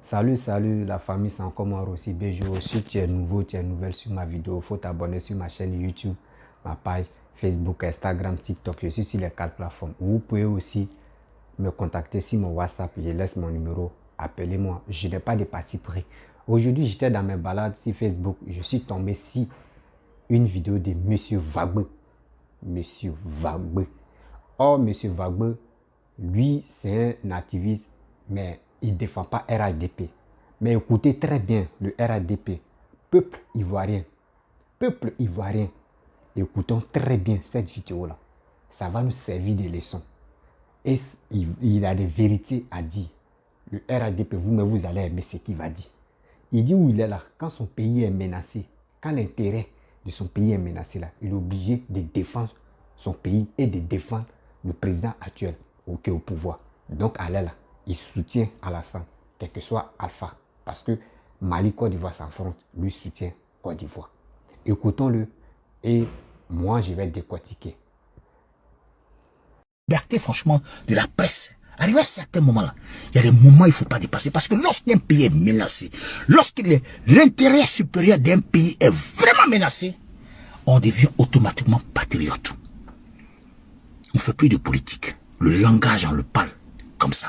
Salut la famille, c'est encore moi Rossi Bejo. Si tu es nouveau, tu es nouvelle sur ma vidéo, il faut t'abonner sur ma chaîne YouTube, ma page Facebook, Instagram, TikTok. Je suis sur les 4 plateformes. Vous pouvez aussi me contacter sur mon WhatsApp. Je laisse mon numéro. Appelez-moi. Je n'ai pas de parti pris. Aujourd'hui, j'étais dans mes balades sur Facebook. Je suis tombé sur une vidéo de Monsieur Vagbe. Monsieur Vagbe. Oh, Monsieur Vagbe, lui, c'est un activiste, mais il ne défend pas RHDP. Mais écoutez très bien le RHDP. Peuple ivoirien. Peuple ivoirien. Écoutons très bien cette vidéo-là. Ça va nous servir de leçon. Et il a des vérités à dire. Le RHDP, vous allez aimer ce qu'il va dire. Il dit où il est là, quand son pays est menacé, quand l'intérêt de son pays est menacé là, il est obligé de défendre son pays et de défendre le président actuel qui est au pouvoir. Donc, allez là, il soutient Alassane, quel que soit Alpha. Parce que Mali, Côte d'Ivoire s'affrontent, lui soutient Côte d'Ivoire. Écoutons-le et moi, je vais décortiquer. Liberté, franchement, de la presse. Arrivé à certains moments-là, il y a des moments où il ne faut pas dépasser. Parce que lorsqu'un pays est menacé, lorsque l'intérêt supérieur d'un pays est vraiment menacé, on devient automatiquement patriote. On ne fait plus de politique. Le langage, on le parle comme ça.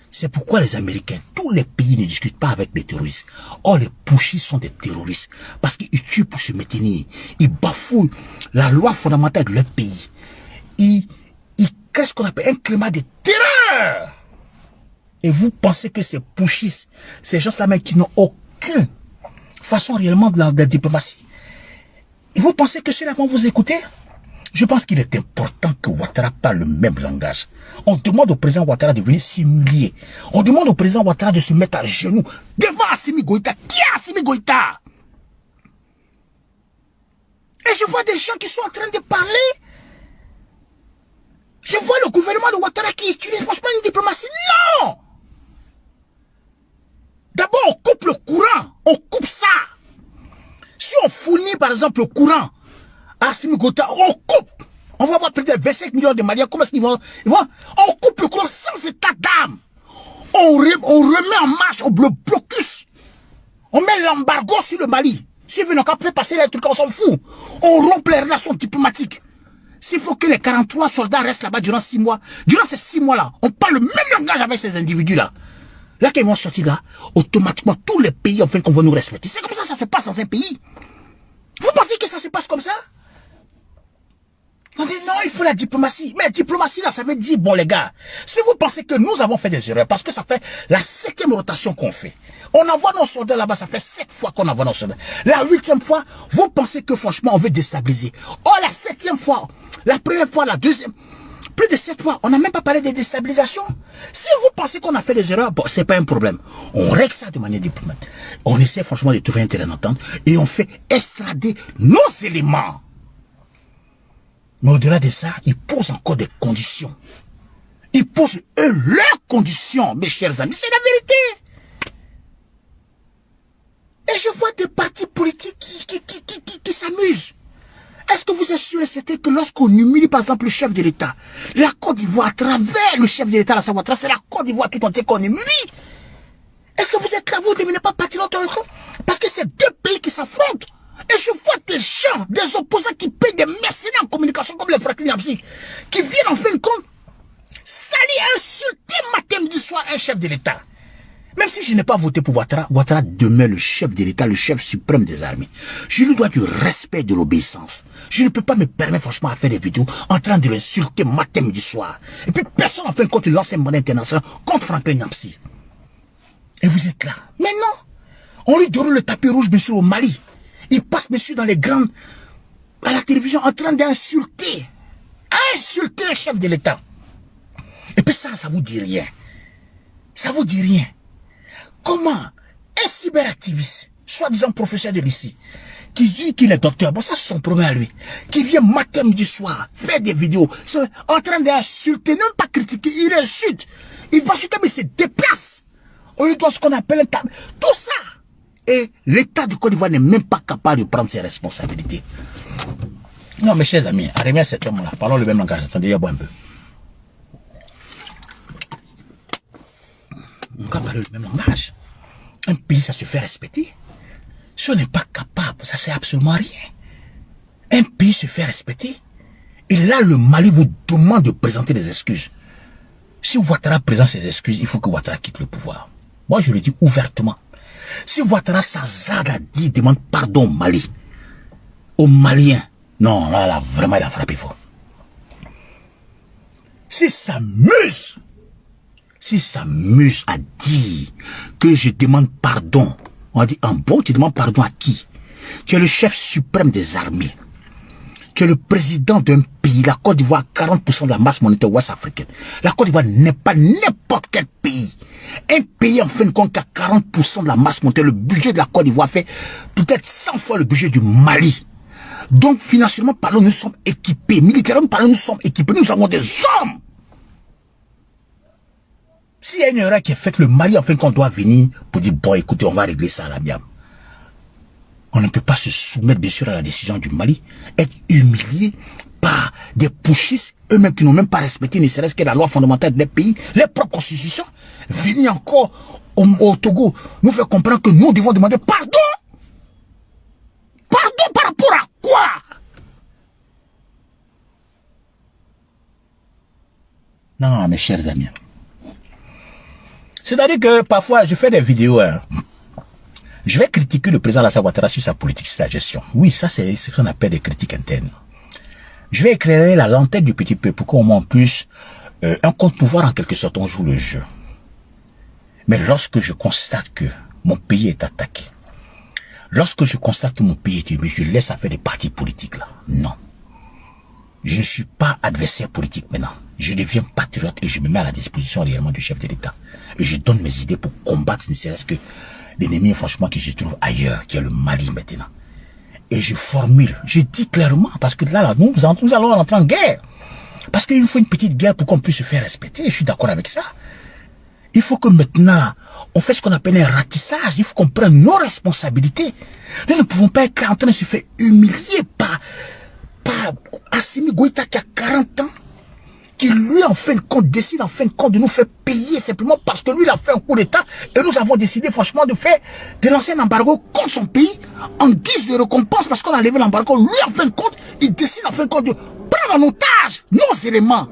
C'est pourquoi les Américains, tous les pays ne discutent pas avec les terroristes. Or, les pushistes sont des terroristes. Parce qu'ils tuent pour se maintenir. Ils bafouent la loi fondamentale de leur pays. Ils créent ce qu'on appelle un climat de terreur. Et vous pensez que ces pushistes, ces gens-là même qui n'ont aucune façon réellement de la diplomatie, et vous pensez que ceux-là vont vous écouter? Je pense qu'il est important que Ouattara parle le même langage. On demande au président Ouattara de venir s'humilier. On demande au président Ouattara de se mettre à genoux devant Assimi Goïta. Qui est Assimi Goïta? Et je vois des gens qui sont en train de parler. Je vois le gouvernement de Ouattara qui utilise franchement une diplomatie. Non! D'abord, on coupe le courant. On coupe ça. Si on fournit par exemple le courant à Assimi Goïta, on coupe. On va avoir peut-être 25 millions de Maliens. Comment est-ce qu'ils vont, on coupe le courant sans état d'âme. On remet en marche au blocus. On met l'embargo sur le Mali. Si ils veulent encore faire passer les trucs, on s'en fout. On rompt les relations diplomatiques. S'il faut que les 43 soldats restent là-bas durant 6 mois, durant ces 6 mois-là, on parle le même langage avec ces individus-là. Là, qu'ils vont sortir là, automatiquement, tous les pays, en fait, qu'on va nous respecter. C'est comme ça se passe dans un pays. Vous pensez que ça se passe comme ça? On dit non, il faut la diplomatie. Mais la diplomatie, là, ça veut dire, bon les gars, si vous pensez que nous avons fait des erreurs, parce que ça fait la 7e rotation qu'on fait. On envoie nos soldats là-bas, ça fait 7 fois qu'on envoie nos soldats. La 8e fois, vous pensez que franchement, on veut déstabiliser. Oh, la 7e fois, la première fois, la 2e, plus de 7 fois, on n'a même pas parlé de déstabilisation. Si vous pensez qu'on a fait des erreurs, bon, c'est pas un problème. On règle ça de manière diplomatique. On essaie franchement de trouver un terrain d'entente et on fait extrader nos éléments. Mais au-delà de ça, ils posent encore des conditions. Ils posent eux leurs conditions, mes chers amis. C'est la vérité. Et je vois des partis politiques qui s'amusent. Est-ce que vous êtes sûr et certain que lorsqu'on humilie par exemple le chef de l'État, la Côte d'Ivoire à travers le chef de l'État, c'est la Côte d'Ivoire tout entière qu'on humilie? Est-ce que vous êtes là, vous ne devenez pas patriote? Parce que c'est deux pays qui s'affrontent. Et je vois des gens, des opposants qui payent des mercenaires en communication comme les frères Nyamsi, qui viennent en fin de compte salir, insulter matin du soir un chef de l'État. Même si je n'ai pas voté pour Ouattara, Ouattara demeure le chef de l'État, le chef suprême des armées. Je lui dois du respect, de l'obéissance. Je ne peux pas me permettre franchement à faire des vidéos en train de l'insulter matin du soir. Et puis personne en fin de compte lance un monnaie international contre Franklin Nyamsi. Et vous êtes là. Mais non, on lui déroule le tapis rouge, monsieur, au Mali. Il passe, monsieur, dans les grandes, à la télévision, en train d'insulter. Insulter le chef de l'État. Et puis ça vous dit rien. Ça vous dit rien. Comment un cyberactiviste, soi-disant professeur de lycée, qui dit qu'il est docteur, bon ça c'est son problème à lui, qui vient matin, midi, soir, faire des vidéos, en train d'insulter, même pas critiquer, il insulte. Il va chuter, mais il se déplace. On lui doit ce qu'on appelle un table. Tout ça. Et l'État de Côte d'Ivoire n'est même pas capable de prendre ses responsabilités. Non, mes chers amis, arrivé à cet homme-là, parlons le même langage. Attendez, il y a un peu. On va parler le même langage. Un pays, ça se fait respecter. Si on n'est pas capable, ça ne sert absolument à rien. Un pays se fait respecter. Et là, le Mali vous demande de présenter des excuses. Si Ouattara présente ses excuses, il faut que Ouattara quitte le pouvoir. Moi, je le dis ouvertement. Si Ouattara s'hazarde à dire, demande pardon au Mali, aux Maliens, non, là, vraiment, il a frappé fort. S'il s'amuse à dire que je demande pardon, on dit, en bon, tu demandes pardon à qui? Tu es le chef suprême des armées. Tu es le président d'un pays. La Côte d'Ivoire a 40% de la masse monétaire ouest-africaine. La Côte d'Ivoire n'est pas n'importe quel pays. Un pays, en fin de compte, qui a 40% de la masse monétaire. Le budget de la Côte d'Ivoire fait peut-être 100 fois le budget du Mali. Donc, financièrement parlant, nous sommes équipés. Militairement parlant, nous sommes équipés. Nous avons des hommes. S'il y a une erreur qui est faite, le Mali, en fin de compte, doit venir pour dire, bon, écoutez, on va régler ça à l'amiable. On ne peut pas se soumettre, bien sûr, à la décision du Mali, être humilié par des putschistes, eux-mêmes qui n'ont même pas respecté, ne serait-ce que la loi fondamentale des pays, les propres constitutions, venir encore au Togo, nous faire comprendre que nous devons demander pardon. Pardon par rapport à quoi? Non, mes chers amis. C'est-à-dire que parfois, je fais des vidéos, hein. Je vais critiquer le président Alassane Ouattara sur sa politique, sur sa gestion. Oui, ça c'est ce qu'on appelle des critiques internes. Je vais éclairer la lanterne du petit peuple pour qu'on puisse un contre-pouvoir en quelque sorte, on joue le jeu. Mais lorsque je constate que mon pays est attaqué, lorsque je constate que mon pays est humilié, je laisse à faire des partis politiques là. Non. Je ne suis pas adversaire politique maintenant. Je deviens patriote et je me mets à la disposition réellement du chef de l'État. Et je donne mes idées pour combattre, ne serait-ce que l'ennemi, franchement, qui se trouve ailleurs, qui est le Mali maintenant. Et je formule, je dis clairement, parce que là nous allons entrer en guerre. Parce qu'il faut une petite guerre pour qu'on puisse se faire respecter. Je suis d'accord avec ça. Il faut que maintenant, on fait ce qu'on appelle un ratissage. Il faut qu'on prenne nos responsabilités. Nous ne pouvons pas être en train de se faire humilier par Assimi Goïta qui a 40 ans. Qui lui, en fin de compte, décide en fin de compte de nous faire payer simplement parce que lui, il a fait un coup d'État et nous avons décidé franchement de lancer un embargo contre son pays en guise de récompense parce qu'on a levé l'embargo. Lui, en fin de compte, il décide en fin de compte de prendre en otage nos éléments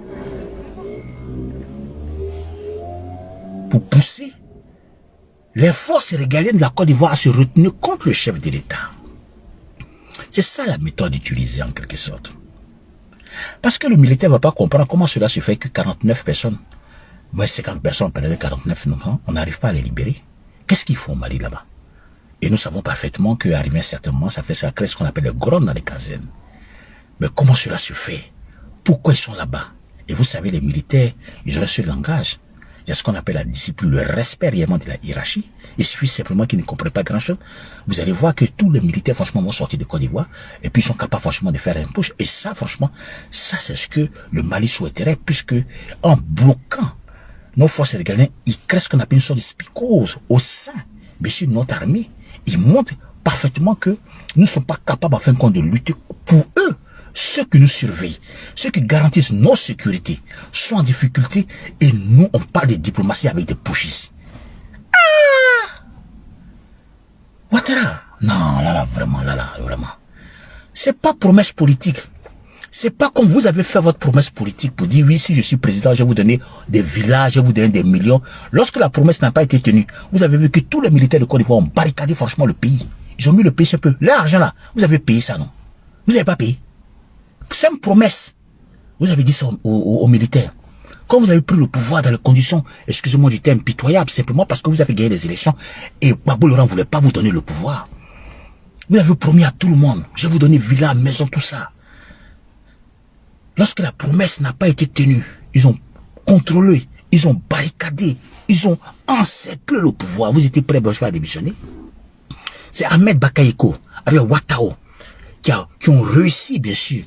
pour pousser les forces régaliennes de la Côte d'Ivoire à se retenir contre le chef de l'État. C'est ça la méthode utilisée en quelque sorte. Parce que le militaire ne va pas comprendre comment cela se fait que 49 personnes, moins 50 personnes, peut-être 49 non, on n'arrive pas à les libérer. Qu'est-ce qu'ils font au Mali là-bas? Et nous savons parfaitement qu'arrivé à un certain moment, ça crée ce qu'on appelle le grogne dans les casernes. Mais comment cela se fait? Pourquoi ils sont là-bas? Et vous savez, les militaires, ils ont un seul langage. Il y a ce qu'on appelle la discipline, le respect réellement de la hiérarchie. Il suffit simplement qu'ils ne comprennent pas grand-chose. Vous allez voir que tous les militaires, franchement, vont sortir de Côte d'Ivoire et puis ils sont capables, franchement, de faire un push. Et ça, franchement, ça, c'est ce que le Mali souhaiterait, puisque en bloquant nos forces régaliennes, ils créent ce qu'on appelle une sorte de psychose au sein, bien sûr, de notre armée. Ils montrent parfaitement que nous ne sommes pas capables, en fin de compte, de lutter pour eux. Ceux qui nous surveillent, ceux qui garantissent nos sécurités, sont en difficulté et nous, on parle de diplomatie avec des pushistes. Ah! Ouattara, non, là, vraiment. C'est pas promesse politique. C'est pas comme vous avez fait votre promesse politique pour dire oui, si je suis président, je vais vous donner des villages, je vais vous donner des millions. Lorsque la promesse n'a pas été tenue, vous avez vu que tous les militaires de Côte d'Ivoire ont barricadé franchement le pays. Ils ont mis le pays sur un peu. L'argent là, vous avez payé ça, non? Vous n'avez pas payé. C'est une promesse. Vous avez dit ça aux militaires. Quand vous avez pris le pouvoir dans les conditions, excusez-moi du terme, pitoyables, simplement parce que vous avez gagné les élections et Babou Laurent ne voulait pas vous donner le pouvoir. Vous avez promis à tout le monde, je vais vous donner villa, maison, tout ça. Lorsque la promesse n'a pas été tenue, ils ont contrôlé, ils ont barricadé, ils ont encerclé le pouvoir. Vous étiez prêts à démissionner? C'est Ahmed Bakayoko avec Ouattara qui ont réussi, bien sûr,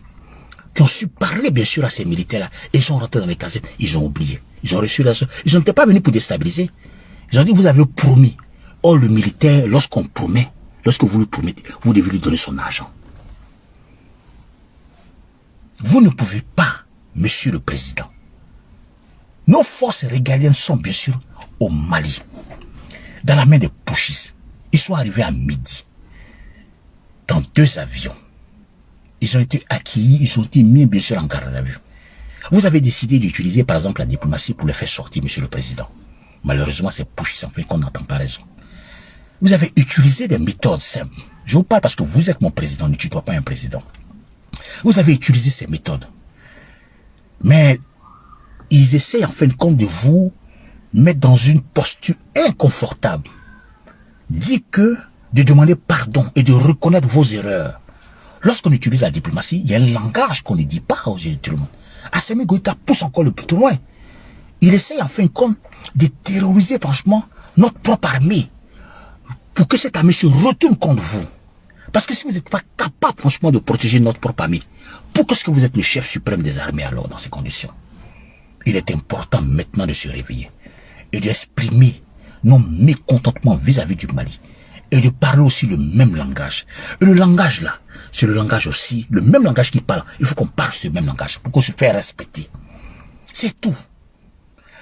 qui ont su parler, bien sûr, à ces militaires-là. Et ils sont rentrés dans les casernes. Ils ont oublié. Ils ont reçu la... Ils n'étaient pas venus pour déstabiliser. Ils ont dit, vous avez promis. Or, le militaire, lorsqu'on promet, lorsque vous lui promettez, vous devez lui donner son argent. Vous ne pouvez pas, monsieur le président. Nos forces régaliennes sont, bien sûr, au Mali. Dans la main des pushistes. pushistes. Ils sont arrivés à midi dans 2 avions. Ils ont été accueillis, ils ont été mis bien sûr en garde à vue. Vous avez décidé d'utiliser par exemple la diplomatie pour les faire sortir, monsieur le président. Malheureusement, c'est pushistes en fait qu'on n'entend pas raison. Vous avez utilisé des méthodes simples. Je vous parle parce que vous êtes mon président, ne tutoie pas un président. Vous avez utilisé ces méthodes. Mais ils essayent en fin de compte de vous mettre dans une posture inconfortable. Dit que de demander pardon et de reconnaître vos erreurs. Lorsqu'on utilise la diplomatie, il y a un langage qu'on ne dit pas aux yeux de tout le monde. Assimi Goïta pousse encore le plus loin. Il essaye en fin de compte de terroriser franchement notre propre armée pour que cette armée se retourne contre vous. Parce que si vous n'êtes pas capable franchement de protéger notre propre armée, pourquoi est-ce que vous êtes le chef suprême des armées alors dans ces conditions? Il est important maintenant de se réveiller et d'exprimer nos mécontentements vis-à-vis du Mali et de parler aussi le même langage. Et le langage là, c'est le langage aussi, le même langage qu'ils parlent. Il faut qu'on parle ce même langage pour qu'on se fasse respecter. C'est tout.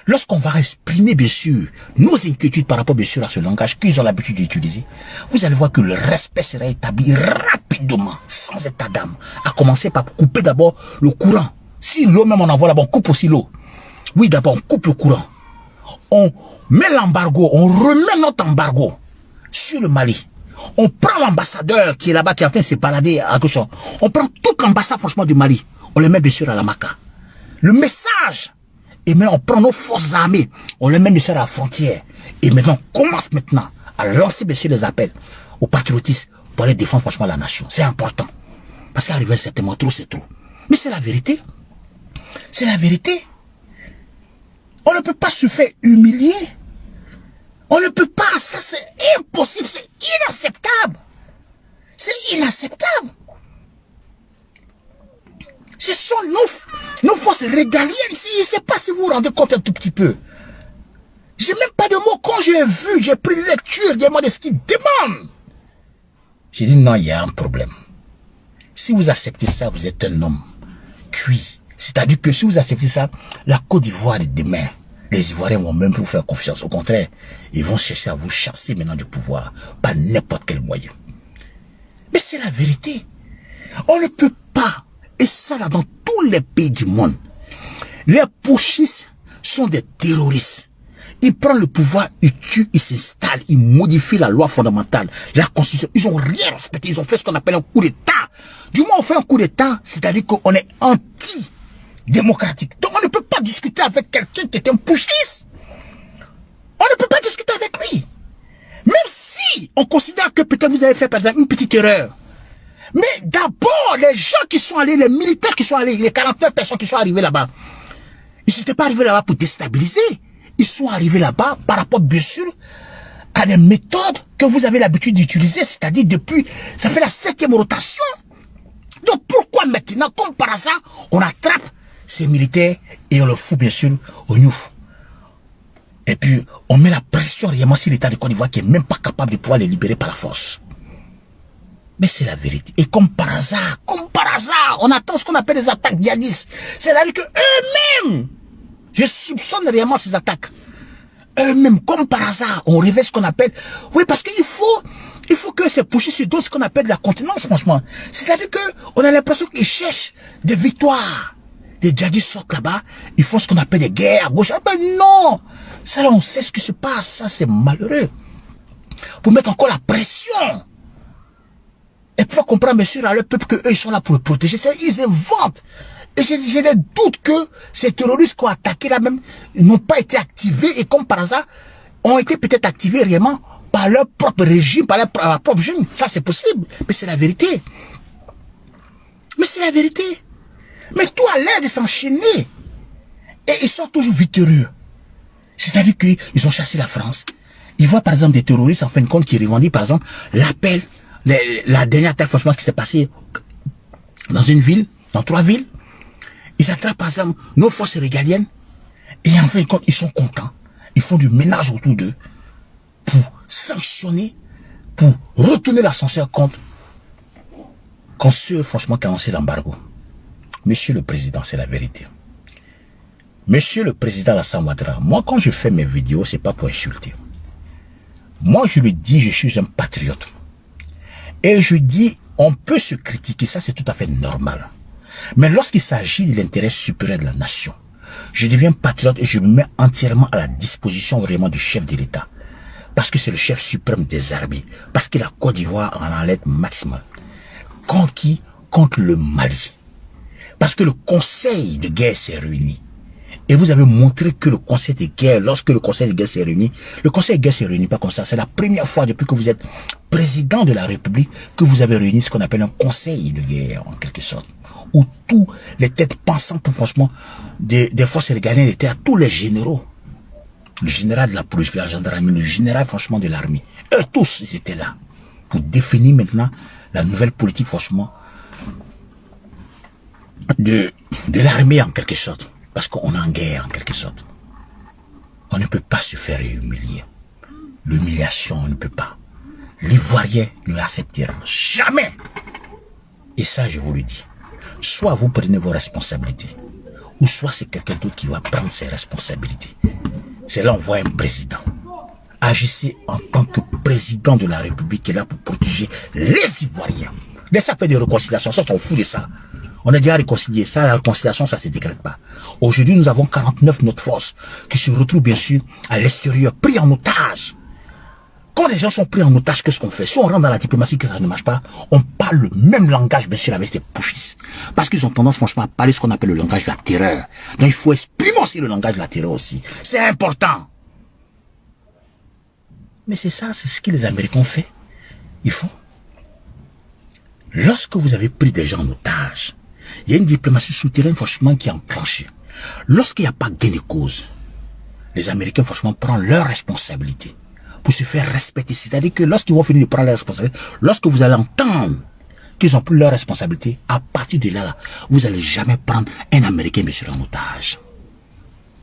Lorsqu'on va exprimer, bien sûr, nos inquiétudes par rapport, bien sûr, à ce langage qu'ils ont l'habitude d'utiliser, vous allez voir que le respect sera établi rapidement, sans état d'âme. À commencer par couper d'abord le courant. Si l'eau même on envoie là-bas, on coupe aussi l'eau. Oui, d'abord, on coupe le courant. On met l'embargo, on remet notre embargo sur le Mali. On prend l'ambassadeur qui est là-bas, qui est en train de se balader à gauche. On prend toute l'ambassade, franchement, du Mali. On le met, bien sûr, à la Maca. Le message. Et maintenant, on prend nos forces armées, on les met bien sûr à la frontière. Et maintenant, on commence maintenant à lancer bien sûr les appels aux patriotistes pour aller défendre franchement la nation. C'est important. Parce qu'arriver certainement trop, c'est trop. Mais c'est la vérité. C'est la vérité. On ne peut pas se faire humilier. On ne peut pas. Ça, c'est impossible. C'est inacceptable. C'est inacceptable. Ce sont nos forces régaliennes. Je ne sais pas si vous vous rendez compte un tout petit peu. J'ai même pas de mots. Quand j'ai vu, j'ai pris lecture, j'ai demandé ce qu'ils demandent. J'ai dit non, il y a un problème. Si vous acceptez ça, vous êtes un homme cuit. C'est-à-dire que si vous acceptez ça, la Côte d'Ivoire est demain. Les Ivoiriens vont même vous faire confiance. Au contraire, ils vont chercher à vous chasser maintenant du pouvoir. Par n'importe quel moyen. Mais c'est la vérité. On ne peut pas. Et ça là, dans tous les pays du monde, les pushistes sont des terroristes. Ils prennent le pouvoir, ils tuent, ils s'installent, ils modifient la loi fondamentale, la constitution. Ils n'ont rien respecté, ils ont fait ce qu'on appelle un coup d'État. Du moins on fait un coup d'État, c'est-à-dire qu'on est anti-démocratique. Donc on ne peut pas discuter avec quelqu'un qui est un pushiste. On ne peut pas discuter avec lui. Même si on considère que peut-être vous avez fait par exemple une petite erreur. Mais d'abord, les gens qui sont allés, les militaires qui sont allés, les 49 personnes qui sont arrivées là-bas, ils n'étaient pas arrivés là-bas pour déstabiliser. Ils sont arrivés là-bas par rapport, bien sûr, à des méthodes que vous avez l'habitude d'utiliser, c'est-à-dire depuis, ça fait la 7e rotation. Donc pourquoi maintenant, comme par hasard, on attrape ces militaires et on le fout, bien sûr, au Niouf. Et puis, on met la pression réellement sur l'État de Côte d'Ivoire qui n'est même pas capable de pouvoir les libérer par la force. Mais c'est la vérité. Et comme par hasard, on attend ce qu'on appelle des attaques djihadistes. C'est-à-dire que eux-mêmes, je soupçonne réellement ces attaques. Eux-mêmes, comme par hasard, on révèle ce qu'on appelle... Oui, parce qu'il faut que ces pushistes se donnent ce qu'on appelle de la continence, franchement. C'est-à-dire que on a l'impression qu'ils cherchent des victoires. Des djihadistes sortent là-bas, ils font ce qu'on appelle des guerres à gauche. Ah ben non! Ça là, on sait ce qui se passe. Ça, c'est malheureux. Pour mettre encore la pression. Et pour comprendre, bien sûr, à leur peuple qu'eux, ils sont là pour le protéger. Ils inventent. Et j'ai des doutes que ces terroristes qui ont attaqué là même n'ont pas été activés et comme par hasard, ont été peut-être activés réellement par leur propre régime, par leur propre régime. Ça, c'est possible. Mais c'est la vérité. Mais c'est la vérité. Mais tout a l'air de s'enchaîner. Et ils sont toujours victorieux. C'est-à-dire qu'ils ont chassé la France. Ils voient par exemple des terroristes en fin de compte qui revendiquent par exemple l'appel. La dernière attaque, franchement, ce qui s'est passé dans une ville, dans 3 villes, ils attrapent par exemple nos forces régaliennes et en fin de compte, ils sont contents. Ils font du ménage autour d'eux pour sanctionner, pour retourner l'ascenseur contre ceux, franchement, qui ont lancé l'embargo. Monsieur le Président, c'est la vérité. Monsieur le Président Alassane Ouattara, moi, quand je fais mes vidéos, c'est pas pour insulter. Moi, je le dis, je suis un patriote. Et je dis, on peut se critiquer, ça c'est tout à fait normal. Mais lorsqu'il s'agit de l'intérêt supérieur de la nation, je deviens patriote et je me mets entièrement à la disposition vraiment du chef de l'État. Parce que c'est le chef suprême des armées. Parce que la Côte d'Ivoire en a l'aide maximale. Contre qui? Contre le Mali. Parce que le conseil de guerre s'est réuni. Et vous avez montré que le conseil de guerre, lorsque le conseil de guerre s'est réuni, le conseil de guerre s'est réuni pas comme ça. C'est la première fois depuis que vous êtes président de la République que vous avez réuni ce qu'on appelle un conseil de guerre, en quelque sorte. Où tous les têtes pensantes, franchement, des forces régaliennes étaient à tous les généraux. Le général de la police, de la gendarmerie, le général, franchement, de l'armée. Eux tous, ils étaient là. Pour définir maintenant la nouvelle politique, franchement, de l'armée, en quelque sorte. Parce qu'on est en guerre, en quelque sorte. On ne peut pas se faire humilier. L'humiliation, on ne peut pas. L'Ivoirien ne l'acceptera jamais. Et ça, je vous le dis. Soit vous prenez vos responsabilités, ou soit c'est quelqu'un d'autre qui va prendre ses responsabilités. C'est là on voit un président. Agissez en tant que président de la République qui est là pour protéger les Ivoiriens. Mais ça fait des réconciliations, ça, on fout de ça. On a déjà réconcilié ça, la réconciliation, ça ne se décrète pas. Aujourd'hui, nous avons 49 notre force qui se retrouvent bien sûr à l'extérieur, pris en otage. Quand les gens sont pris en otage, qu'est-ce qu'on fait? Si on rentre dans la diplomatie, que ça ne marche pas, on parle le même langage, bien sûr, avec ces pushistes. Parce qu'ils ont tendance, franchement, à parler ce qu'on appelle le langage de la terreur. Donc, il faut exprimer aussi le langage de la terreur aussi. C'est important. Mais c'est ça, c'est ce que les Américains ont fait. Ils font. Lorsque vous avez pris des gens en otage, il y a une diplomatie souterraine, franchement, qui est enclenchée. Lorsqu'il n'y a pas gain de cause, les Américains, franchement, prennent leurs responsabilités pour se faire respecter. C'est-à-dire que lorsqu'ils vont finir de prendre leurs responsabilités, lorsque vous allez entendre qu'ils ont pris leurs responsabilités, à partir de là, vous n'allez jamais prendre un Américain, monsieur, en otage.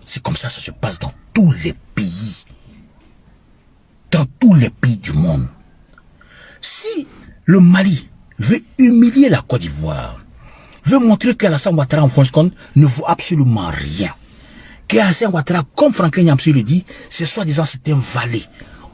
C'est comme ça que ça se passe dans tous les pays. Dans tous les pays du monde. Si le Mali veut humilier la Côte d'Ivoire, veut montrer qu'Alassane Ouattara, en fin de compte, ne vaut absolument rien. Qu'Alassane Ouattara, comme Franklin Nyamsi le dit, c'est soi-disant c'est un valet.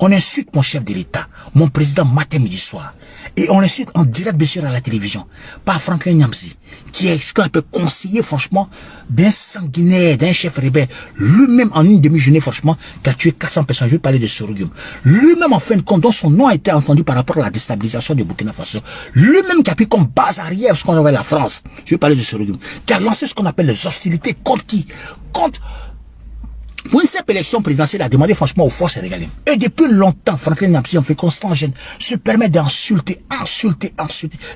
On insulte mon chef de l'État, mon président matin, midi, soir. Et on l'insulte en direct, bien sûr, à la télévision. Par Franklin Nyamsi, qui est ce qu'on peut conseiller, franchement, d'un sanguinaire, d'un chef rebelle. Lui-même, en une demi-journée, franchement, qui a tué 400 personnes. Je vais parler de Sorogium. Lui-même, en fin de compte, dont son nom a été entendu par rapport à la déstabilisation de Burkina Faso. Lui-même qui a pris comme base arrière ce qu'on appelle la France. Je vais parler de Sorogium. Qui a lancé ce qu'on appelle les hostilités contre qui? Contre... Pour une simple élection présidentielle, a demandé franchement aux forces régaliennes. Et depuis longtemps, Franklin Nyamsi, en fait constant jeune, se permet d'insulter, insulter.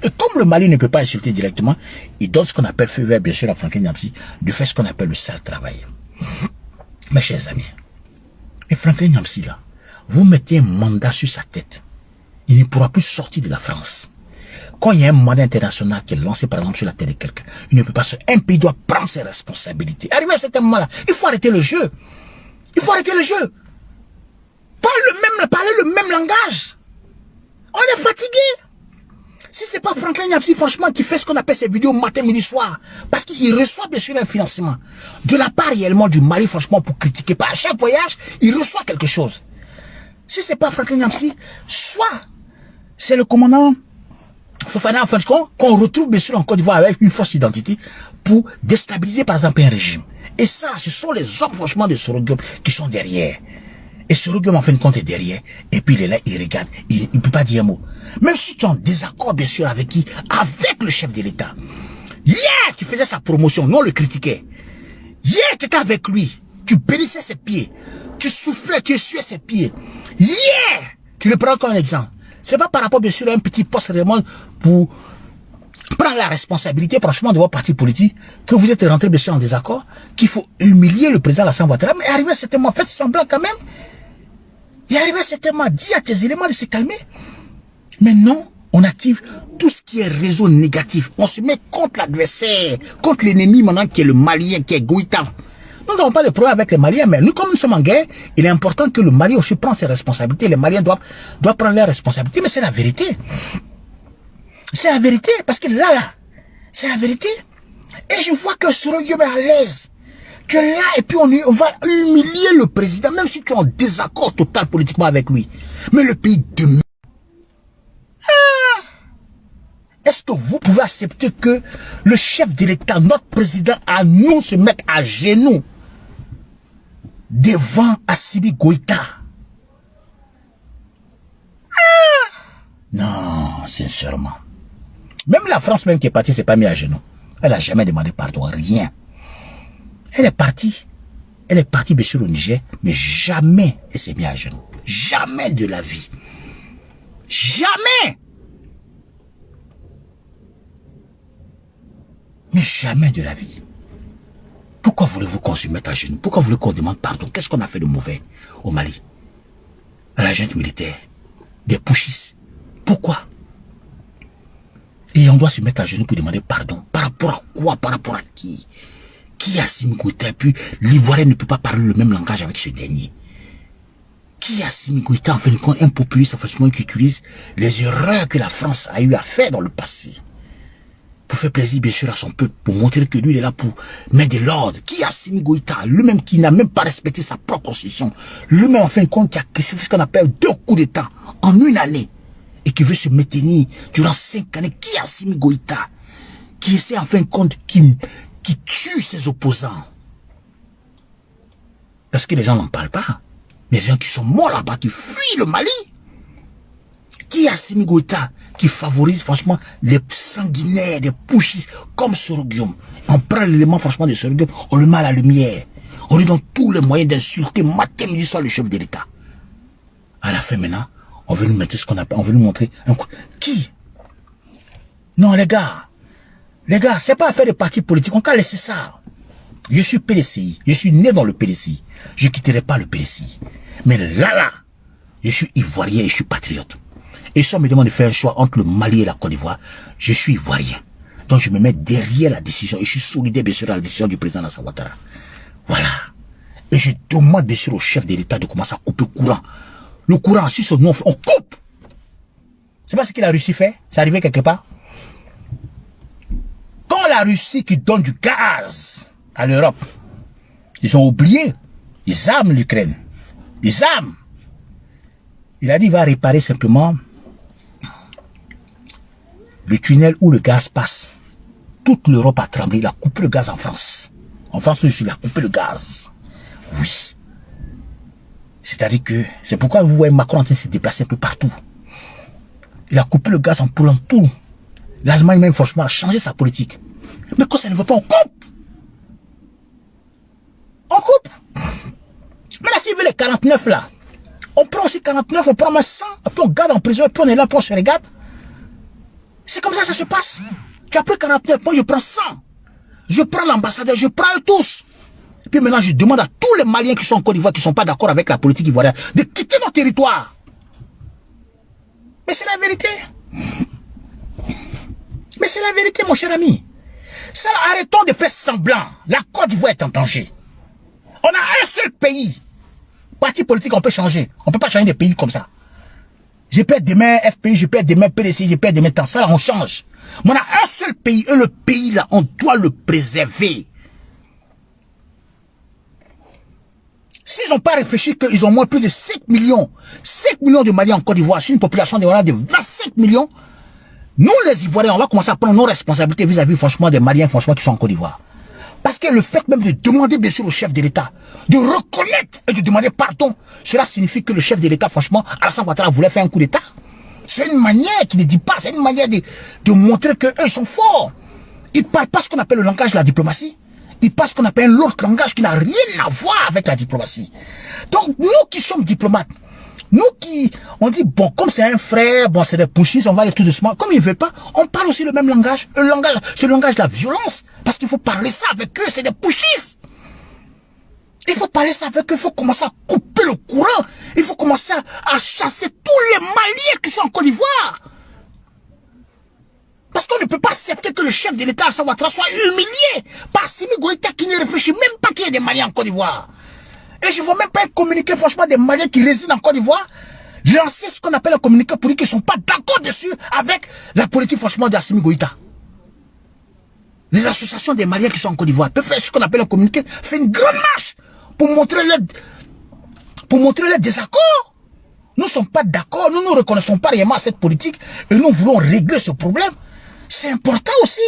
Et comme le Mali ne peut pas insulter directement, il donne ce qu'on appelle feu vert, bien sûr, à Franklin Nyamsi, de faire ce qu'on appelle le sale travail. Mes chers amis, et Franklin Nyamsi, là, vous mettez un mandat sur sa tête. Il ne pourra plus sortir de la France. Quand il y a un mandat international qui est lancé, par exemple, sur la tête de quelqu'un, il ne peut pas sortir. Un pays doit prendre ses responsabilités. Arrivé à ce moment-là, il faut arrêter le jeu. Il faut arrêter le jeu. Parler le même langage. On est fatigué. Si c'est pas Franklin Nyamsi, franchement, qui fait ce qu'on appelle ses vidéos matin, midi, soir, parce qu'il reçoit bien sûr un financement de la part réellement du Mali, franchement, pour critiquer. À chaque voyage, il reçoit quelque chose. Si c'est pas Franklin Nyamsi, soit c'est le commandant Fofana, en fin de compte, qu'on retrouve bien sûr en Côte d'Ivoire avec une fausse identité pour déstabiliser par exemple un régime. Et ça, ce sont les hommes franchement de Sorogium qui sont derrière. Et Sorogium en fin de compte est derrière. Et puis il est là, il regarde, il ne peut pas dire un mot. Même si tu es en désaccord bien sûr avec qui? Avec le chef de l'État. Hier, tu faisais sa promotion, non le critiquais. Hier, tu étais avec lui. Tu bénissais ses pieds. Tu soufflais, tu essuyais ses pieds. Hier, tu le prends comme un exemple. C'est pas par rapport bien sûr à un petit poste réellement pour prendre la responsabilité franchement de votre parti politique que vous êtes rentré bien sûr en désaccord, qu'il faut humilier le président Alassane Ouattara. Mais arrivé à cet moment, faites semblant quand même. Et arrivé à cet moment, dis à tes éléments de se calmer. Mais non, on active tout ce qui est réseau négatif. On se met contre l'adversaire, contre l'ennemi maintenant qui est le Malien, qui est Goïta. Nous n'avons pas de problème avec les Maliens, mais nous, comme nous sommes en guerre, il est important que le Mali aussi prenne ses responsabilités. Les Maliens doivent prendre leurs responsabilités, mais c'est la vérité. C'est la vérité, parce que là, c'est la vérité. Et je vois que Sorogium est à l'aise. Que là, et puis on va humilier le président, même si tu es en désaccord total politiquement avec lui. Mais le pays demeure. Est-ce que vous pouvez accepter que le chef de l'État, notre président, à nous se mettre à genoux devant Assimi Goïta? Non, sincèrement. Même la France même qui est partie, s'est pas mis à genoux. Elle n'a jamais demandé pardon, rien. Elle est partie. Elle est partie bien sûr au Niger, mais jamais elle s'est mise à genoux. Jamais de la vie. Jamais. Mais jamais de la vie. Pourquoi voulez-vous qu'on se mette à genoux? Pourquoi voulez-vous qu'on demande pardon? Qu'est-ce qu'on a fait de mauvais au Mali? À la junte militaire? Des putschistes? Pourquoi? Et on doit se mettre à genoux pour demander pardon. Par rapport à quoi? Par rapport à qui? Qui a Assimi Goïta? Et puis l'Ivoirien ne peut pas parler le même langage avec ce dernier. Qui a Assimi Goïta? En fait, un populiste qui utilise les erreurs que la France a eu à faire dans le passé. Pour faire plaisir bien sûr à son peuple, pour montrer que lui il est là pour mettre de l'ordre. Qui a Assimi Goïta? Lui-même qui n'a même pas respecté sa propre constitution. Lui-même en fin de compte qui a fait ce qu'on appelle 2 coups d'État en une année. Et qui veut se maintenir durant 5 années. Qui a Assimi Goïta? Qui essaie en fin de compte, qui tue ses opposants. Parce que les gens n'en parlent pas. Mais les gens qui sont morts là-bas, qui fuient le Mali. Qui a Assimi Goïta? Qui favorise franchement les sanguinaires, des putschistes comme Soroguium. On prend l'élément franchement de Soroguium, on le met à la lumière. On lui donne tous les moyens d'insulter matin, midi, soir le chef de l'État. À la fin maintenant, on veut nous mettre ce qu'on appelle, on veut nous montrer un coup. Qui? Non les gars, c'est pas affaire de parti politique, on peut laisser ça. Je suis PDCI, je suis né dans le PDCI. Je quitterai pas le PDCI. Mais là, je suis ivoirien et je suis patriote. Et si on me demande de faire un choix entre le Mali et la Côte d'Ivoire, je suis ivoirien. Donc je me mets derrière la décision et je suis solidaire bien sûr à la décision du président Alassane Ouattara. Voilà. Et je demande bien sûr au chef de l'État de commencer à couper le courant. Le courant, si ce nom, on coupe. C'est pas ce que la Russie fait. C'est arrivé quelque part. Quand la Russie qui donne du gaz à l'Europe, ils ont oublié. Ils arment l'Ukraine. Ils arment. Il a dit qu'il va réparer simplement le tunnel où le gaz passe. Toute l'Europe a tremblé. Il a coupé le gaz en France. En France, il a coupé le gaz. Oui. C'est-à-dire que c'est pourquoi vous voyez Macron en train de se déplacer un peu partout. Il a coupé le gaz en Pologne, tout. L'Allemagne même franchement a changé sa politique. Mais quand ça ne veut pas, on coupe. On coupe. Mais là, s'il veut les 49 là, on prend aussi 49, on prend même 100, puis on garde en prison, et puis on est là, puis on se regarde. C'est comme ça que ça se passe. Tu as pris 49, moi je prends 100. Je prends l'ambassadeur, je prends eux tous. Et puis maintenant, je demande à tous les Maliens qui sont en Côte d'Ivoire, qui ne sont pas d'accord avec la politique ivoirienne, de quitter nos territoires. Mais c'est la vérité. Mais c'est la vérité, mon cher ami. Ça, arrêtons de faire semblant. La Côte d'Ivoire est en danger. On a un seul pays. Parti politique, on peut changer. On ne peut pas changer des pays comme ça. Je perds demain FPI, je perds demain PDC, je perds demain temps. Ça, là, on change. Mais on a un seul pays. Et le pays, là, on doit le préserver. S'ils n'ont pas réfléchi qu'ils ont moins plus de 5 millions. 5 millions de Maliens en Côte d'Ivoire, sur une population de 25 millions. Nous, les Ivoiriens, on va commencer à prendre nos responsabilités vis-à-vis, franchement, des Maliens, franchement, qui sont en Côte d'Ivoire. Parce que le fait même de demander, bien sûr, au chef de l'État, de reconnaître et de demander pardon, cela signifie que le chef de l'État, franchement, Alassane Ouattara voulait faire un coup d'État. C'est une manière qui ne dit pas, c'est une manière de montrer qu'eux, ils sont forts. Ils ne parlent pas ce qu'on appelle le langage de la diplomatie. Ils parlent ce qu'on appelle l'autre langage qui n'a rien à voir avec la diplomatie. Donc, nous qui sommes diplomates, nous qui, on dit, bon, comme c'est un frère, bon, c'est des putschistes, on va aller tout doucement. Comme ils ne veulent pas, on parle aussi le même langage. Le langage, c'est le langage de la violence. Parce qu'il faut parler ça avec eux, c'est des putschistes. Il faut parler ça avec eux, il faut commencer à couper le courant. Il faut commencer à chasser tous les Maliens qui sont en Côte d'Ivoire. Parce qu'on ne peut pas accepter que le chef de l'État, Alassane Ouattara, soit humilié par Assimi Goïta qui ne réfléchit même pas qu'il y ait des Maliens en Côte d'Ivoire. Et je ne vois même pas un communiqué, franchement, des Maliens qui résident en Côte d'Ivoire, lancer ce qu'on appelle un communiqué pour dire qu'ils ne sont pas d'accord dessus avec la politique, franchement, d'Assimi Goïta. Les associations des Maliens qui sont en Côte d'Ivoire peuvent faire ce qu'on appelle un communiqué, faire une grande marche pour montrer leur désaccord. Nous ne sommes pas d'accord, nous ne reconnaissons pas réellement cette politique et nous voulons régler ce problème. C'est important aussi.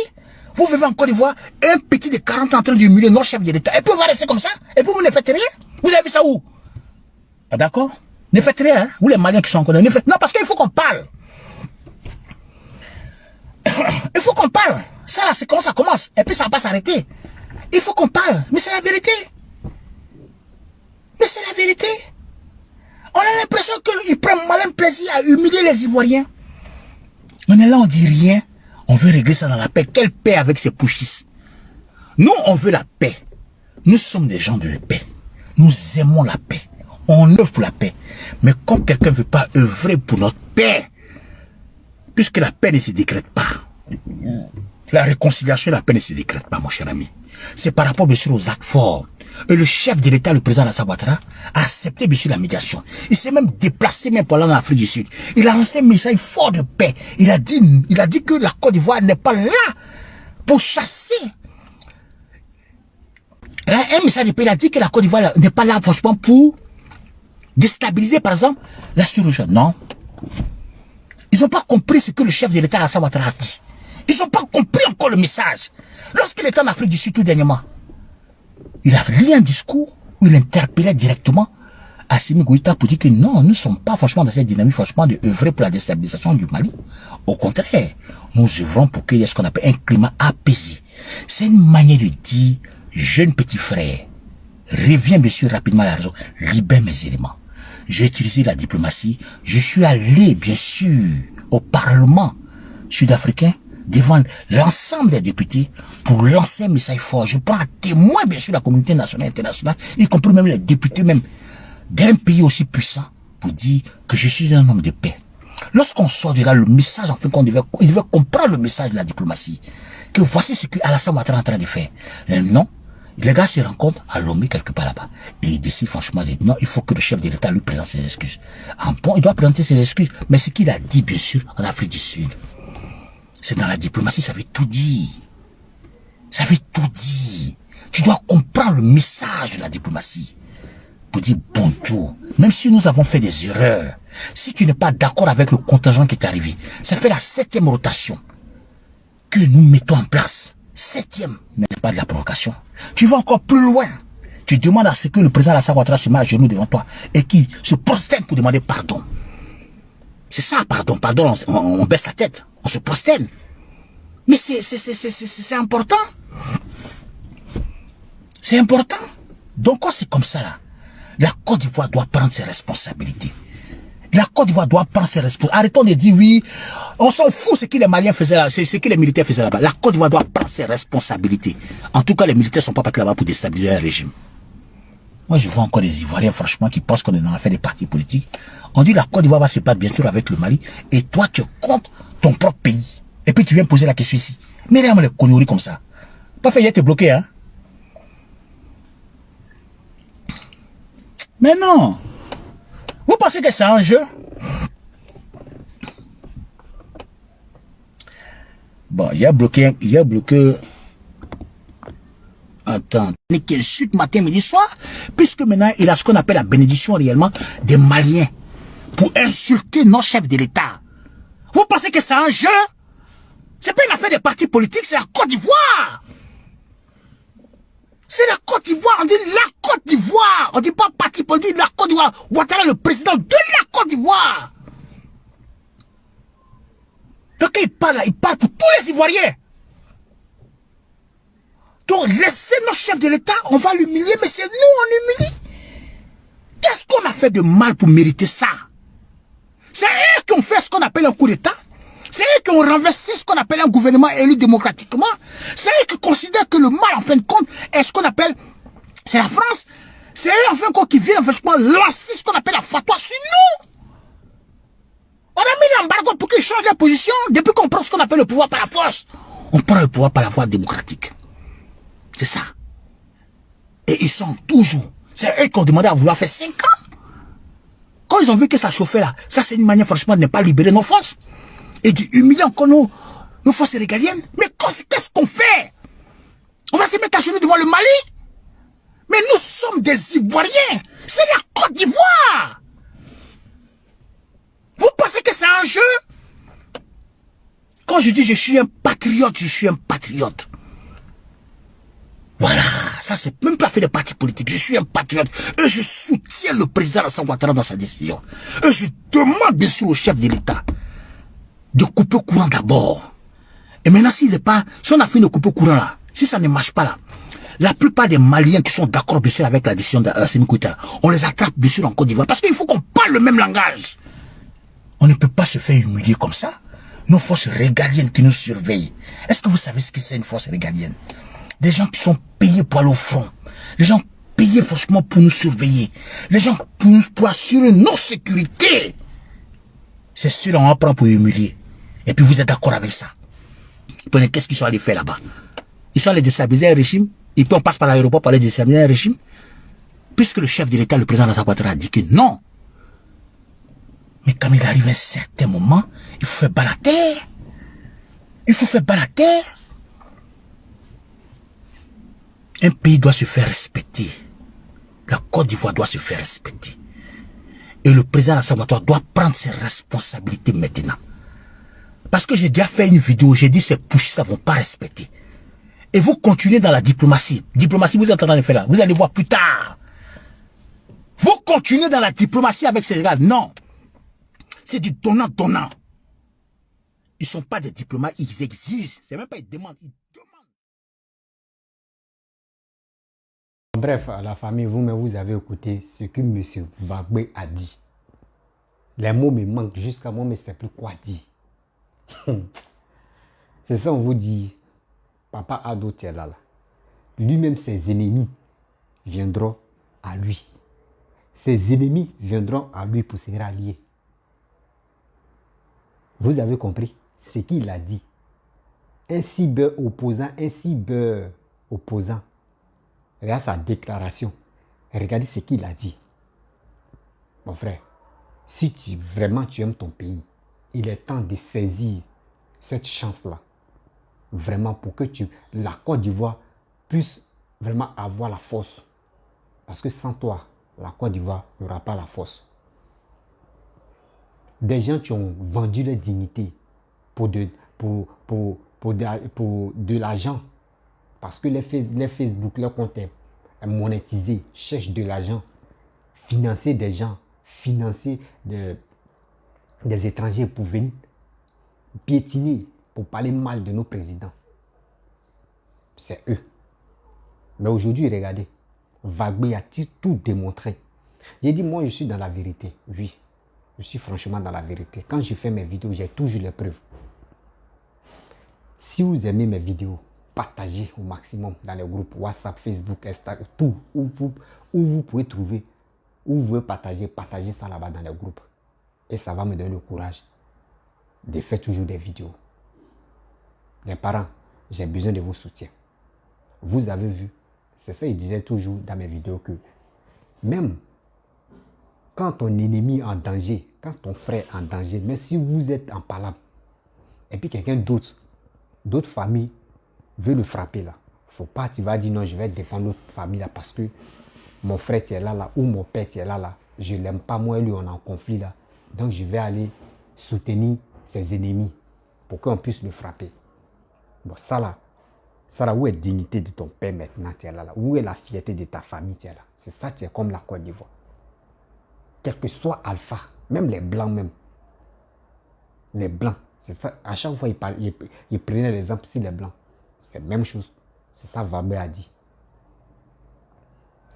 Vous vivez en Côte d'Ivoire, un petit de 40 ans en train d'humilier nos chefs de l'État. Et puis on va rester comme ça. Et puis vous ne faites rien. Vous avez vu ça où? Ah, d'accord? Ne faites rien, hein? Vous les Maliens qui sont en Côte d'Ivoire. Non, parce qu'il faut qu'on parle. Il faut qu'on parle. Ça là, c'est comment ça commence. Et puis ça va pas s'arrêter. Il faut qu'on parle. Mais c'est la vérité. Mais c'est la vérité. On a l'impression qu'ils prennent malin plaisir à humilier les Ivoiriens. On est là, on dit rien. On veut régler ça dans la paix. Quelle paix avec ces pushistes? Nous, on veut la paix. Nous sommes des gens de paix. Nous aimons la paix. On œuvre pour la paix. Mais quand quelqu'un ne veut pas œuvrer pour notre paix, puisque la paix ne se décrète pas, la réconciliation et la paix ne se décrètent pas, mon cher ami. C'est par rapport, bien sûr, aux actes forts. Et le chef de l'État, le président Alassane Ouattara, a accepté, bien sûr, la médiation. Il s'est même déplacé, même pour aller en Afrique du Sud. Il a lancé un message fort de paix. Il a dit que la Côte d'Ivoire n'est pas là pour chasser. Là, un message de paix, il a dit que la Côte d'Ivoire n'est pas là, franchement, pour déstabiliser, par exemple, la sous-région. Non. Ils n'ont pas compris ce que le chef de l'État Alassane Ouattara a dit. Ils n'ont pas compris encore le message. Lorsqu'il était en Afrique du Sud tout dernièrement, il a lu un discours où il interpellait directement Assimi Goïta pour dire que non, nous ne sommes pas franchement dans cette dynamique franchement de œuvrer pour la déstabilisation du Mali. Au contraire, nous œuvrons pour qu'il y ait ce qu'on appelle un climat apaisé. C'est une manière de dire, jeune petit frère, reviens bien sûr rapidement à la raison, libère mes éléments. J'ai utilisé la diplomatie, je suis allé bien sûr au Parlement sud-africain devant l'ensemble des députés pour lancer un message fort. Je prends à témoin bien sûr la communauté nationale et internationale, y compris même les députés même d'un pays aussi puissant pour dire que je suis un homme de paix. Lorsqu'on sort de là, le message, en fait, il devait comprendre le message de la diplomatie, que voici ce que Alassane Ouattara est en train de faire. Et non, les gars se rencontrent à Lomé quelque part là-bas et ils décident franchement de dire non, il faut que le chef de l'État lui présente ses excuses. En bon, il doit présenter ses excuses, mais ce qu'il a dit bien sûr en Afrique du Sud, c'est dans la diplomatie, ça veut tout dire. Ça veut tout dire. Tu dois comprendre le message de la diplomatie. Pour dire bonjour. Même si nous avons fait des erreurs, si tu n'es pas d'accord avec le contingent qui est arrivé, ça fait la 7e rotation que nous mettons en place. 7e, mais pas de la provocation. Tu vas encore plus loin. Tu demandes à ce que le président Alassane Ouattara se mette à genoux devant toi et qu'il se prosterne pour demander pardon. C'est ça, pardon, on baisse la tête, on se prosterne. Mais c'est important. C'est important. Donc quand c'est comme ça là, la Côte d'Ivoire doit prendre ses responsabilités. La Côte d'Ivoire doit prendre ses responsabilités. Arrêtons de dire oui, on s'en fout ce que les Maliens faisaient là, ce que les militaires faisaient là-bas. La Côte d'Ivoire doit prendre ses responsabilités. En tout cas, les militaires ne sont pas partis là-bas pour déstabiliser un régime. Moi, je vois encore des Ivoiriens, franchement, qui pensent qu'on est dans l'affaire des partis politiques. On dit la Côte d'Ivoire va se battre bien sûr avec le Mali. Et toi, tu comptes ton propre pays. Et puis tu viens poser la question ici. Mais regarde les conneries comme ça. Pas fait, il été bloqué, hein. Mais non. Vous pensez que c'est un jeu? Bon, il y a bloqué. Attends, qui insulte matin, midi, soir, puisque maintenant il a ce qu'on appelle la bénédiction réellement des Maliens pour insulter nos chefs de l'État. Vous pensez que c'est un jeu? C'est pas une affaire des partis politiques, c'est la Côte d'Ivoire. C'est la Côte d'Ivoire, on dit la Côte d'Ivoire. On dit pas parti politique, la Côte d'Ivoire. Ouattara, le président de la Côte d'Ivoire. Donc il parle pour tous les Ivoiriens. Donc laissez nos chefs de l'État, on va l'humilier, mais c'est nous on humilie. Qu'est-ce qu'on a fait de mal pour mériter ça? C'est eux qui ont fait ce qu'on appelle un coup d'État. C'est eux qui ont renversé ce qu'on appelle un gouvernement élu démocratiquement. C'est eux qui considèrent que le mal, en fin de compte, est ce qu'on appelle, c'est la France. C'est eux, en fin de compte, qui viennent, franchement, lancer ce qu'on appelle la fatwa sur nous. On a mis l'embargo pour qu'ils changent la position depuis qu'on prend ce qu'on appelle le pouvoir par la force. On prend le pouvoir par la voie démocratique. C'est ça. Et ils sont toujours. C'est eux qui ont demandé à vouloir faire 5 ans. Quand ils ont vu que ça chauffait là, ça c'est une manière franchement de ne pas libérer nos forces. Et d'humilier encore nos forces régaliennes. Mais qu'est-ce qu'on fait? On va se mettre à genoux devant le Mali? Mais nous sommes des Ivoiriens. C'est la Côte d'Ivoire. c'est un jeu. Quand je dis je suis un patriote, je suis un patriote. Voilà, ça c'est même pas fait de parti politique. Je suis un patriote et je soutiens le président Alassane Ouattara dans sa décision. Et je demande bien sûr au chef de l'État de couper le courant d'abord. Et maintenant, si on a fini de couper le courant là, si ça ne marche pas là, la plupart des Maliens qui sont d'accord bien sûr avec la décision de Assimi Goïta, on les attrape bien sûr en Côte d'Ivoire. Parce qu'il faut qu'on parle le même langage. On ne peut pas se faire humilier comme ça. Nos forces régaliennes qui nous surveillent. Est-ce que vous savez ce que c'est une force régalienne? Des gens qui sont payés pour aller au front. Les gens payés franchement pour nous surveiller. Les gens pour assurer nos sécurités. C'est ceux-là on apprend pour humilier. Et puis vous êtes d'accord avec ça. Prenez, qu'est-ce qu'ils sont allés faire là-bas? Ils sont allés déstabiliser un régime. Et puis on passe par l'aéroport pour aller déstabiliser un régime. Puisque le chef de l'État, le président Alassane Ouattara, a dit que non. Mais quand il arrive à un certain moment, il faut faire bas la terre. Il faut faire bas la terre. Un pays doit se faire respecter. La Côte d'Ivoire doit se faire respecter. Et le président Alassane Ouattara doit prendre ses responsabilités maintenant. Parce que j'ai déjà fait une vidéo, j'ai dit ces pushistes ne vont pas respecter. Et vous continuez dans la diplomatie. Diplomatie, vous êtes en train de faire là. Vous allez voir plus tard. Vous continuez dans la diplomatie avec ces gars. Non. C'est du donnant-donnant. Ils ne sont pas des diplomates, ils exigent. C'est même pas ils demandent, ils demandent. Bref, à la famille, vous-même, vous avez écouté ce que M. Gbagbo a dit. Les mots me manquent jusqu'à moi, mais je ne sais plus quoi dire. C'est ça, on vous dit, Papa Ado Tielala. Lui-même, ses ennemis viendront à lui. Ses ennemis viendront à lui pour se rallier. Vous avez compris ce qu'il a dit. Un cyber-opposant, regarde sa déclaration. Regardez ce qu'il a dit. Mon frère, si vraiment tu aimes ton pays, il est temps de saisir cette chance-là. Vraiment pour que la Côte d'Ivoire puisse vraiment avoir la force. Parce que sans toi, la Côte d'Ivoire n'aura pas la force. Des gens qui ont vendu leur dignité pour de l'argent. Parce que les Facebook, leur compte est monétisé, cherchent de l'argent. Financer des gens, financer des étrangers pour venir piétiner, pour parler mal de nos présidents. C'est eux. Mais aujourd'hui, regardez, Gbagbo a tout démontré. J'ai dit, moi, je suis dans la vérité. Oui, je suis franchement dans la vérité. Quand je fais mes vidéos, j'ai toujours les preuves. Si vous aimez mes vidéos, partagez au maximum dans les groupes WhatsApp, Facebook, Instagram, tout, où vous pouvez trouver, où vous pouvez partagez ça là-bas dans les groupes. Et ça va me donner le courage de faire toujours des vidéos. Les parents, j'ai besoin de vos soutiens. Vous avez vu, c'est ça, il disait toujours dans mes vidéos que même quand ton ennemi est en danger, quand ton frère est en danger, mais si vous êtes en palabre, et puis quelqu'un d'autres familles veut le frapper là, faut pas, tu vas dire non, je vais défendre l'autre famille là parce que mon frère est là, ou mon père est là, je l'aime pas, moi et lui on est en conflit là, donc je vais aller soutenir ses ennemis pour qu'on puisse le frapper. Bon, ça là, où est la dignité de ton père maintenant, tu es là, où est la fierté de ta famille, tu es là. C'est ça, tu es comme la Côte d'Ivoire. Quel que soit Alpha, même les Blancs même. Les Blancs, c'est ça. À chaque fois, il prenait l'exemple sur les Blancs. C'est la même chose. C'est ça Gbagbo a dit.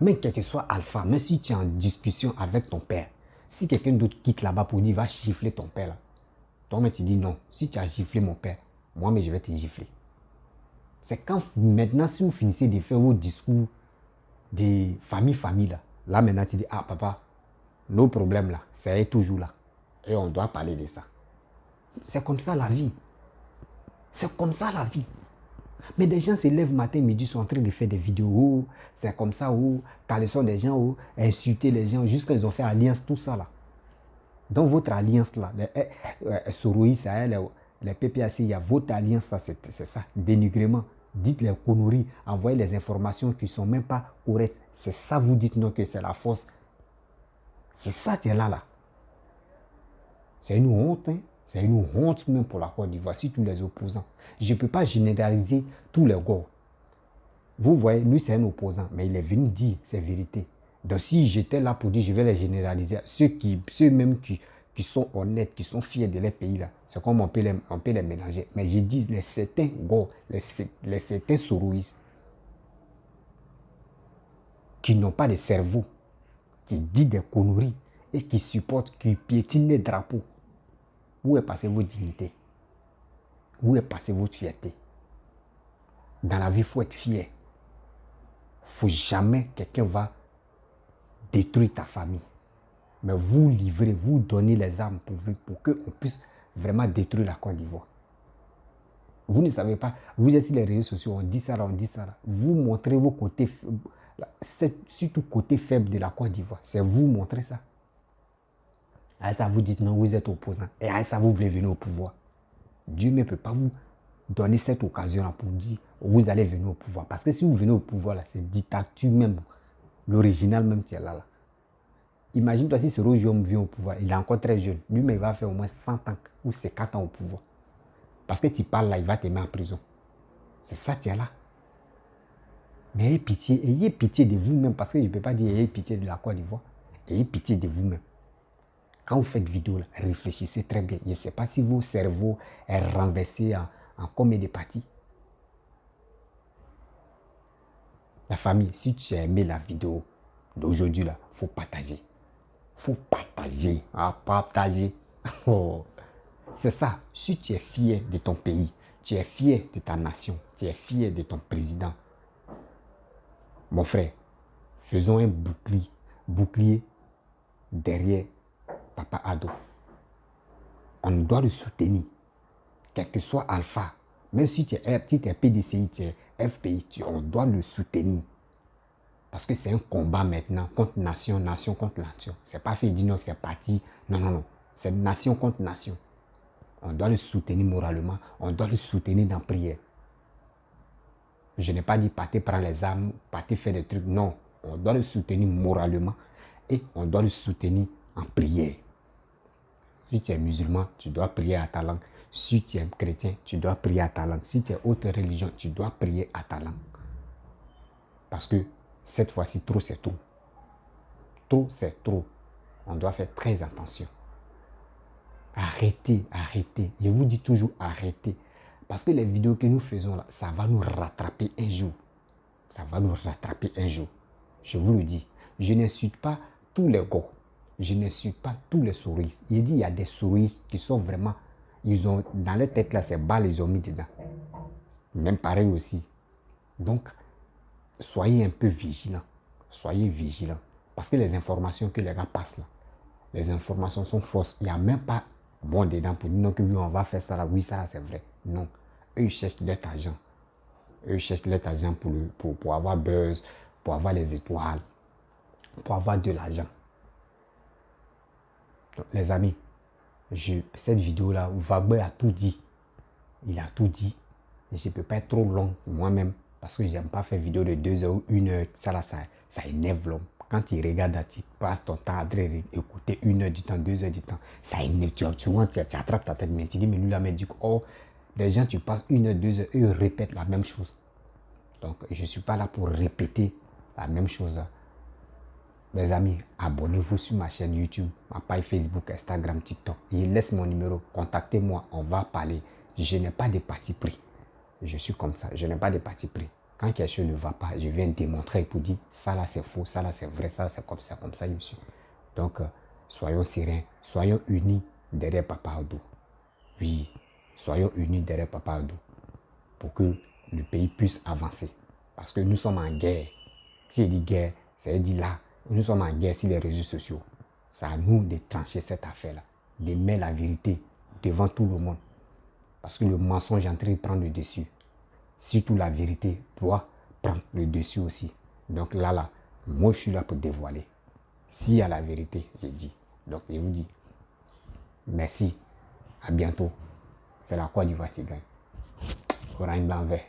Même quel que soit Alpha, même si tu es en discussion avec ton père, si quelqu'un d'autre quitte là-bas pour dire va gifler ton père là, toi-même tu dis non, si tu as giflé mon père, moi mais je vais te gifler. C'est quand maintenant, si vous finissez de faire vos discours de famille là, là maintenant tu dis ah papa, nos problèmes là, c'est toujours là. Et on doit parler de ça. C'est comme ça la vie. C'est comme ça la vie. Mais des gens se lèvent matin, midi, sont en train de faire des vidéos. C'est comme ça, caler des gens, insulter les gens, jusqu'à ils ont fait alliance, tout ça là. Donc votre alliance là, les Soroï, les PPAC, il y a votre alliance, c'est ça, dénigrement. Dites les conneries, envoyez les informations qui ne sont même pas correctes. C'est ça, vous dites non, que c'est la force. C'est ça, tu es là. C'est une honte, hein? C'est une honte même pour la Côte d'Ivoire, surtout les opposants. Je ne peux pas généraliser tous les gars. Vous voyez, lui c'est un opposant, mais il est venu dire ses vérités. Donc si j'étais là pour dire je vais les généraliser, ceux même qui sont honnêtes, qui sont fiers de leur pays là, c'est comme on peut les mélanger. Mais je dis les certains gars, les certains soroïstes, qui n'ont pas de cerveau, qui disent des conneries et qui supportent, qui piétinent les drapeaux. Où est passée votre dignité? Où est passée votre fierté? Dans la vie, il faut être fier. Il ne faut jamais quelqu'un va détruire ta famille. Mais vous livrez, vous donnez les armes pour qu'on puisse vraiment détruire la Côte d'Ivoire. Vous ne savez pas, vous êtes sur les réseaux sociaux, on dit ça là, on dit ça là. Vous montrez vos côtés, surtout côté faible de la Côte d'Ivoire. C'est vous montrez ça. À ça, vous dites non, vous êtes opposant. Et à ça, vous voulez venir au pouvoir. Dieu ne peut pas vous donner cette occasion-là pour dire vous allez venir au pouvoir. Parce que si vous venez au pouvoir, là, c'est dictature même. L'original même, c'est là. Imagine-toi si ce Rogium vient au pouvoir. Il est encore très jeune. Lui-même, il va faire au moins 100 ans ou 50 ans au pouvoir. Parce que tu parles là, il va te mettre en prison. C'est ça, tu es là. Mais ayez pitié de vous-même. Parce que je ne peux pas dire ayez pitié de la Côte d'Ivoire. Ayez pitié de vous-même. Quand vous faites vidéo, là, réfléchissez très bien. Je ne sais pas si vos cerveaux est renversé en combien de parties. La famille, si tu as aimé la vidéo d'aujourd'hui, il faut partager. Il faut partager. Partager. Oh. C'est ça. Si tu es fier de ton pays, tu es fier de ta nation, tu es fier de ton président. Mon frère, faisons un bouclier derrière Papa Ado. On doit le soutenir. Quel que soit Alpha, même si tu es PDCI, tu es FPI, on doit le soutenir. Parce que c'est un combat maintenant contre nation, nation contre nation. C'est pas fait dire que c'est parti. Non, non, non. C'est nation contre nation. On doit le soutenir moralement. On doit le soutenir dans la prière. Je n'ai pas dit partez prendre les armes, partez faire des trucs. Non. On doit le soutenir moralement et on doit le soutenir en prière. Si tu es musulman, tu dois prier à ta langue. Si tu es chrétien, tu dois prier à ta langue. Si tu es autre religion, tu dois prier à ta langue. Parce que cette fois-ci, trop c'est trop. Trop c'est trop. On doit faire très attention. Arrêtez, arrêtez. Je vous dis toujours arrêtez. Parce que les vidéos que nous faisons là, ça va nous rattraper un jour. Ça va nous rattraper un jour. Je vous le dis. Je n'insulte pas tous les gars. Je n'insulte pas tous les souris. Il dit il y a des souris qui sont vraiment... Ils ont, dans leur tête là, ces balles, ils ont mis dedans. Même pareil aussi. Donc, soyez un peu vigilants. Soyez vigilants. Parce que les informations que les gars passent là, les informations sont fausses. Il n'y a même pas bon dedans pour dire non, que oui, on va faire ça là. Oui, ça c'est vrai. Non. Eux, ils cherchent leur argent. Eux, ils cherchent leur argent pour avoir buzz, pour avoir les étoiles, pour avoir de l'argent. Donc, les amis, cette vidéo-là, Wagbe a tout dit. Il a tout dit. Je ne peux pas être trop long moi-même parce que je n'aime pas faire vidéo de 2 heures ou 1 heure. Ça énerve l'homme. Quand il regarde, tu passes ton temps à écouter 1 heure du temps, 2 heures du temps. Ça énerve. Tu attrapes ta tête. Mais tu dis, mais lui, là, mais du coup, oh, des gens, tu passes 1 heure, 2 heures, et ils répètent la même chose. Donc, je ne suis pas là pour répéter la même chose. Mes amis, abonnez-vous sur ma chaîne YouTube, ma page Facebook, Instagram, TikTok. Et laisse mon numéro, contactez-moi, on va parler. Je n'ai pas de parti pris. Je suis comme ça, je n'ai pas de parti pris. Quand quelque chose ne va pas, je viens démontrer pour dire ça là c'est faux, ça là c'est vrai, ça c'est comme ça je suis. Donc, soyons sereins, soyons unis derrière Papa Ado. Oui, soyons unis derrière Papa Ado pour que le pays puisse avancer. Parce que nous sommes en guerre. Si il dit guerre, ça veut dire là, nous sommes en guerre sur les réseaux sociaux. C'est à nous de trancher cette affaire-là, de mettre la vérité devant tout le monde. Parce que le mensonge est en train de prendre le dessus. Surtout la vérité doit prendre le dessus aussi. Donc là, moi je suis là pour dévoiler. S'il y a la vérité, j'ai dit. Donc je vous dis, merci, à bientôt. C'est la Côte d'Ivoire qui gagne. Orange blanc vert.